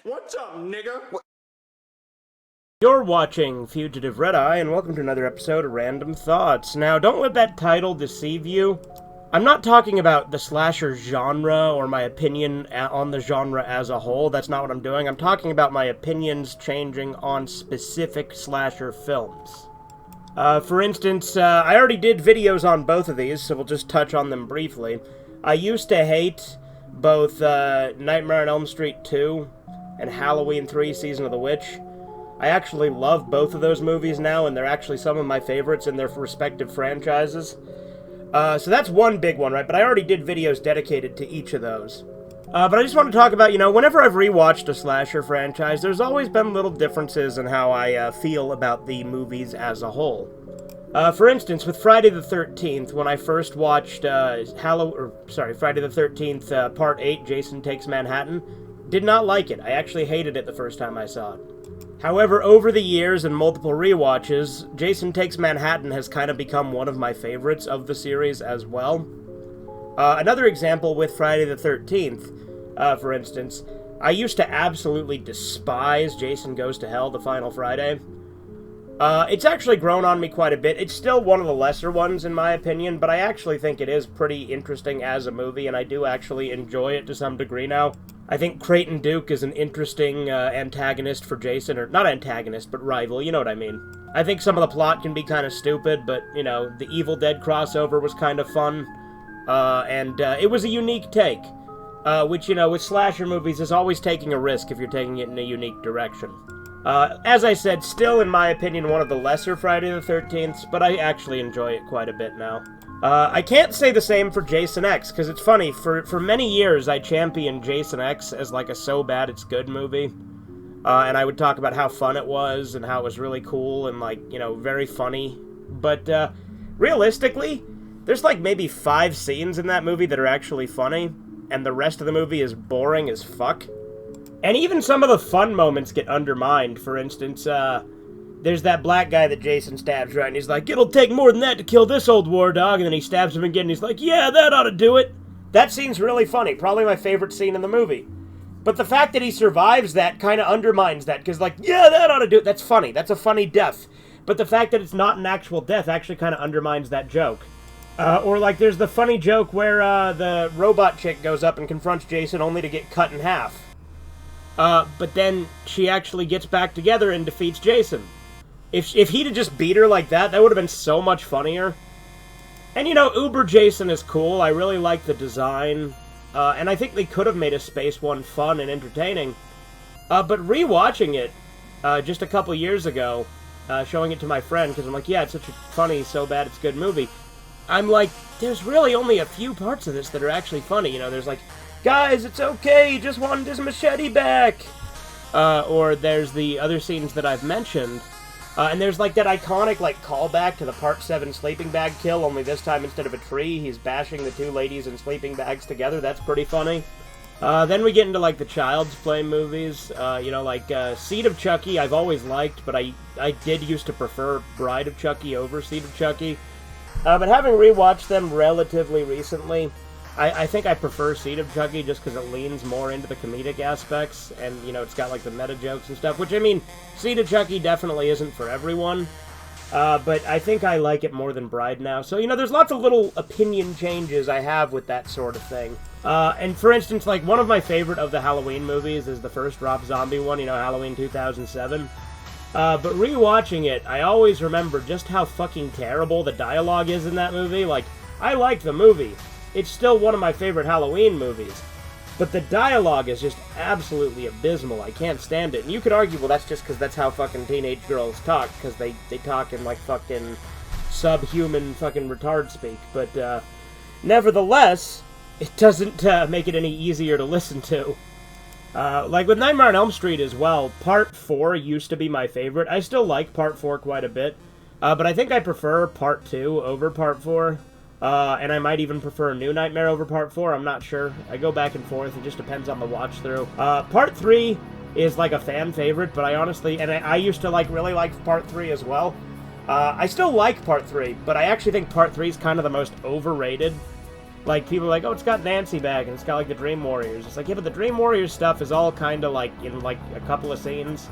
What's up, nigga? You're watching Fugitive Red Eye, and welcome to another episode of Random Thoughts. Now, don't let that title deceive you. I'm not talking about the slasher genre or my opinion on the genre as a whole. That's not what I'm doing. I'm talking about my opinions changing on specific slasher films. For instance, I already did videos on both of these, so we'll just touch on them briefly. I used to hate both Nightmare on Elm Street 2 and Halloween 3 Season of the Witch. I actually love both of those movies now, and they're actually some of my favorites in their respective franchises. So that's one big one, right? But I already did videos dedicated to each of those. But I just want to talk about, whenever I've rewatched a slasher franchise, there's always been little differences in how I feel about the movies as a whole. For instance, with Friday the 13th, when I first watched Friday the 13th, Part 8, Jason Takes Manhattan, did not like it. I actually hated it the first time I saw it. However, over the years and multiple rewatches, Jason Takes Manhattan has kind of become one of my favorites of the series as well. Another example with Friday the 13th, for instance, I used to absolutely despise Jason Goes to Hell, the final Friday. It's actually grown on me quite a bit. It's still one of the lesser ones, in my opinion, but I actually think it is pretty interesting as a movie, and I do actually enjoy it to some degree now. I think Creighton Duke is an interesting antagonist for Jason, or not antagonist, but rival, you know what I mean. I think some of the plot can be kind of stupid, but, the Evil Dead crossover was kind of fun, and it was a unique take, which, with slasher movies is always taking a risk if you're taking it in a unique direction. As I said, still, in my opinion, one of the lesser Friday the 13th, but I actually enjoy it quite a bit now. I can't say the same for Jason X, because it's funny, for many years I championed Jason X as like a so bad it's good movie, and I would talk about how fun it was, and how it was really cool, and very funny, but realistically, there's like maybe 5 scenes in that movie that are actually funny, and the rest of the movie is boring as fuck. And even some of the fun moments get undermined. For instance, there's that black guy that Jason stabs, right? And he's like, it'll take more than that to kill this old war dog. And then he stabs him again, and he's like, yeah, that ought to do it. That scene's really funny. Probably my favorite scene in the movie. But the fact that he survives that kind of undermines that. Because, yeah, that ought to do it. That's funny. That's a funny death. But the fact that it's not an actual death actually kind of undermines that joke. Or, there's the funny joke where the robot chick goes up and confronts Jason only to get cut in half. But then she actually gets back together and defeats Jason. If he'd have just beat her like that, that would have been so much funnier. And Uber Jason is cool. I really like the design. And I think they could have made a space one fun and entertaining. But rewatching it, just a couple years ago, showing it to my friend, because I'm like, yeah, it's such a funny, so bad it's good movie. I'm like, there's really only a few parts of this that are actually funny. There's like, guys, it's okay, he just wanted his machete back. Or there's the other scenes that I've mentioned. And there's that iconic callback to the Part 7 sleeping bag kill, only this time instead of a tree, he's bashing the 2 ladies in sleeping bags together. That's pretty funny. Then we get into the Child's Play movies. Seed of Chucky I've always liked, but I did used to prefer Bride of Chucky over Seed of Chucky. But having rewatched them relatively recently, I think I prefer Seed of Chucky just because it leans more into the comedic aspects, and, it's got, the meta jokes and stuff, which, Seed of Chucky definitely isn't for everyone, but I think I like it more than Bride now. So, there's lots of little opinion changes I have with that sort of thing. And, for instance, one of my favorite of the Halloween movies is the first Rob Zombie one, Halloween 2007. But rewatching it, I always remember just how fucking terrible the dialogue is in that movie. I liked the movie. It's still one of my favorite Halloween movies. But the dialogue is just absolutely abysmal. I can't stand it. And you could argue, well, that's just because that's how fucking teenage girls talk. Because they talk in, fucking subhuman fucking retard speak. But, nevertheless, it doesn't make it any easier to listen to. With Nightmare on Elm Street as well, Part 4 used to be my favorite. I still like Part 4 quite a bit. But I think I prefer Part 2 over Part 4. And I might even prefer New Nightmare over Part 4, I'm not sure. I go back and forth, it just depends on the watch-through. Part 3 is a fan favorite, but I honestly, and I used to really like Part 3 as well. I still like Part 3, but I actually think Part 3 is kind of the most overrated. Like, people are like, oh, it's got Nancy back, and it's got, like, the Dream Warriors. It's like, yeah, but the Dream Warriors stuff is all kind of, like, in, like, a couple of scenes.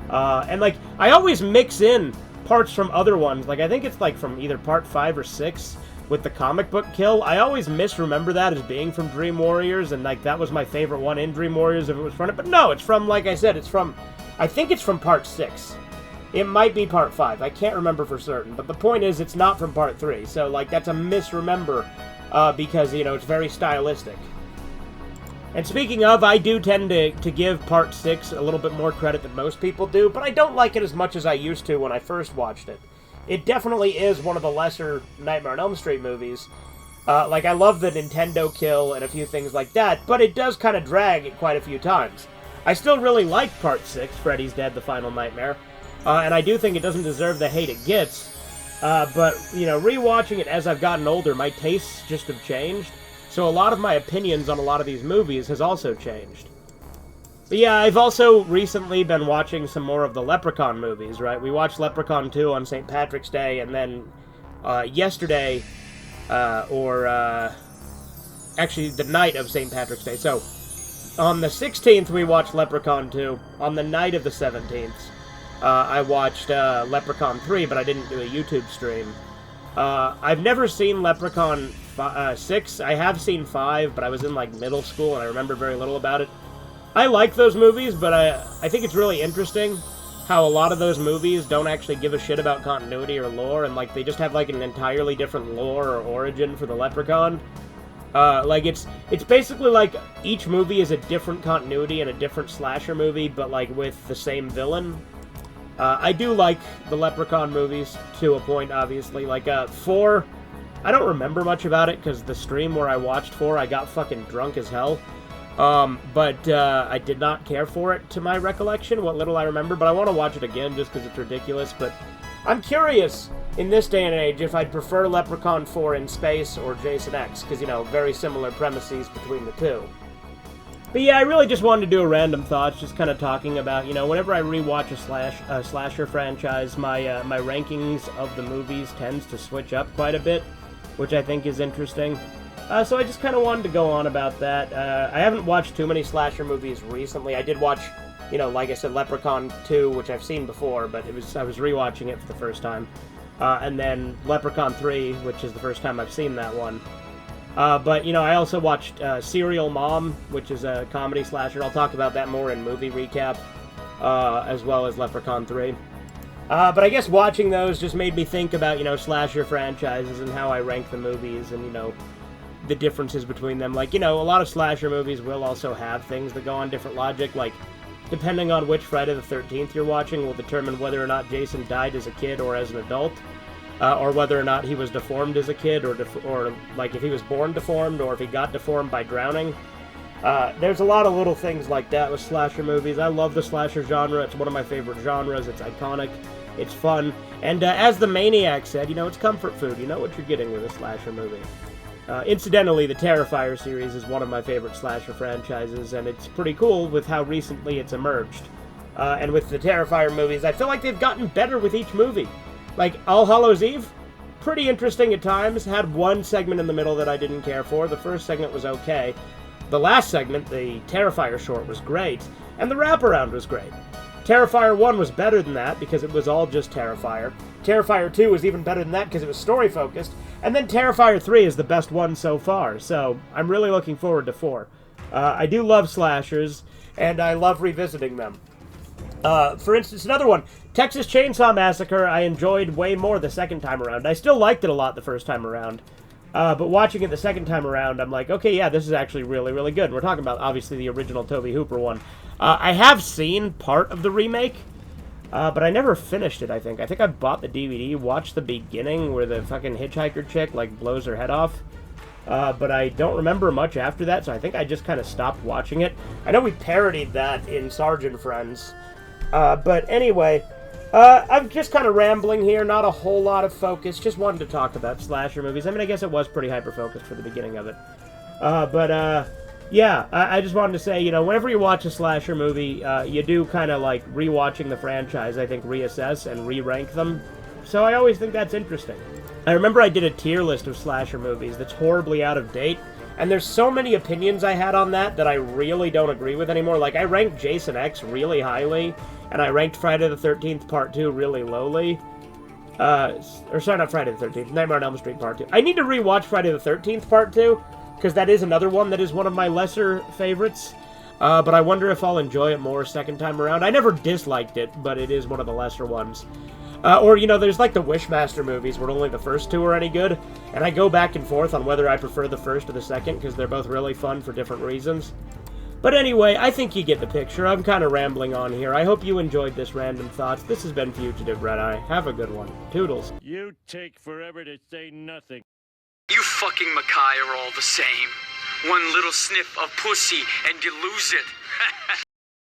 And, like, I always mix in parts from other ones. Like, I think it's, like, from either part 5 or 6 with the comic book kill. I always misremember that as being from Dream Warriors, and, like, that was my favorite one in Dream Warriors if it was from it. But no, it's from, like I said, it's from... I think it's from part 6. It might be part 5. I can't remember for certain. But the point is, it's not from part 3. So, like, that's a misremember... because, you know, it's very stylistic. And speaking of, I do tend to give Part 6 a little bit more credit than most people do, but I don't like it as much as I used to when I first watched it. It definitely is one of the lesser Nightmare on Elm Street movies. Like, I love the Nintendo kill and a few things like that, but it does kind of drag it quite a few times. I still really like Part 6, Freddy's Dead, The Final Nightmare, and I do think it doesn't deserve the hate it gets. But, you know, rewatching it as I've gotten older, my tastes just have changed. So a lot of my opinions on a lot of these movies has also changed. But yeah, I've also recently been watching some more of the Leprechaun movies, right? We watched Leprechaun 2 on St. Patrick's Day, and then yesterday, actually the night of St. Patrick's Day. So, on the 16th we watched Leprechaun 2. On the night of the 17th, I watched Leprechaun 3, but I didn't do a YouTube stream. I've never seen Leprechaun 6. I have seen 5, but I was in, like, middle school, and I remember very little about it. I like those movies, but I think it's really interesting how a lot of those movies don't actually give a shit about continuity or lore, and, like, they just have, like, an entirely different lore or origin for the Leprechaun. Like, it's basically like each movie is a different continuity and a different slasher movie, but, like, with the same villain. I do like the Leprechaun movies, to a point, obviously. Like, 4, I don't remember much about it, because the stream where I watched 4, I got fucking drunk as hell. But I did not care for it, to my recollection, what little I remember, but I want to watch it again, just because it's ridiculous. But I'm curious, in this day and age, if I'd prefer Leprechaun 4 in space or Jason X, because, you know, very similar premises between the two. But yeah, I really just wanted to do a random thoughts, just kind of talking about, you know, whenever I rewatch a slasher franchise, my rankings of the movies tends to switch up quite a bit, which I think is interesting. So I just kind of wanted to go on about that. I haven't watched too many slasher movies recently. I did watch, you know, like I said, Leprechaun 2, which I've seen before, but I was rewatching it for the first time. And then Leprechaun 3, which is the first time I've seen that one. But, you know, I also watched Serial Mom, which is a comedy slasher. I'll talk about that more in movie recap, as well as Leprechaun 3. But I guess watching those just made me think about, you know, slasher franchises and how I rank the movies and, you know, the differences between them. Like, you know, a lot of slasher movies will also have things that go on different logic. Like, depending on which Friday the 13th you're watching will determine whether or not Jason died as a kid or as an adult. Or whether or not he was deformed as a kid, or like if he was born deformed, or if he got deformed by drowning. There's a lot of little things like that with slasher movies. I love the slasher genre. It's one of my favorite genres. It's iconic. It's fun. And as the Maniac said, you know, it's comfort food. You know what you're getting with a slasher movie. Incidentally, the Terrifier series is one of my favorite slasher franchises, and it's pretty cool with how recently it's emerged. And with the Terrifier movies, I feel like they've gotten better with each movie. Like, All Hallows Eve, pretty interesting at times. Had one segment in the middle that I didn't care for. The first segment was okay. The last segment, the Terrifier short, was great. And the wraparound was great. Terrifier 1 was better than that because it was all just Terrifier. Terrifier 2 was even better than that because it was story-focused. And then Terrifier 3 is the best one so far. So I'm really looking forward to 4. I do love slashers, and I love revisiting them. For instance, another one, Texas Chainsaw Massacre, I enjoyed way more the second time around. I still liked it a lot the first time around. But watching it the second time around, I'm like, okay, yeah, this is actually really, really good. We're talking about, obviously, the original Tobe Hooper one. I have seen part of the remake, but I never finished it, I think. I think I bought the DVD, watched the beginning where the fucking hitchhiker chick, like, blows her head off. But I don't remember much after that, so I think I just kind of stopped watching it. I know we parodied that in Sergeant Friends. But anyway, I'm just kind of rambling here, not a whole lot of focus, just wanted to talk about slasher movies. I mean, I guess it was pretty hyper-focused for the beginning of it. Yeah, I just wanted to say, you know, whenever you watch a slasher movie, you do kind of, like, rewatching the franchise, I think, reassess and re-rank them. So I always think that's interesting. I remember I did a tier list of slasher movies that's horribly out of date, and there's so many opinions I had on that I really don't agree with anymore. Like, I ranked Jason X really highly, and I ranked Friday the 13th Part 2 really lowly. Or sorry, not Friday the 13th, Nightmare on Elm Street Part 2. I need to rewatch Friday the 13th Part 2, because that is another one that is one of my lesser favorites. But I wonder if I'll enjoy it more second time around. I never disliked it, but it is one of the lesser ones. Or, there's like the Wishmaster movies where only the first two are any good, and I go back and forth on whether I prefer the first or the second, because they're both really fun for different reasons. But anyway, I think you get the picture. I'm kind of rambling on here. I hope you enjoyed this Random Thoughts. This has been Fugitive Red Eye. Have a good one. Toodles. You take forever to say nothing. You fucking Mackay are all the same. One little sniff of pussy and you lose it.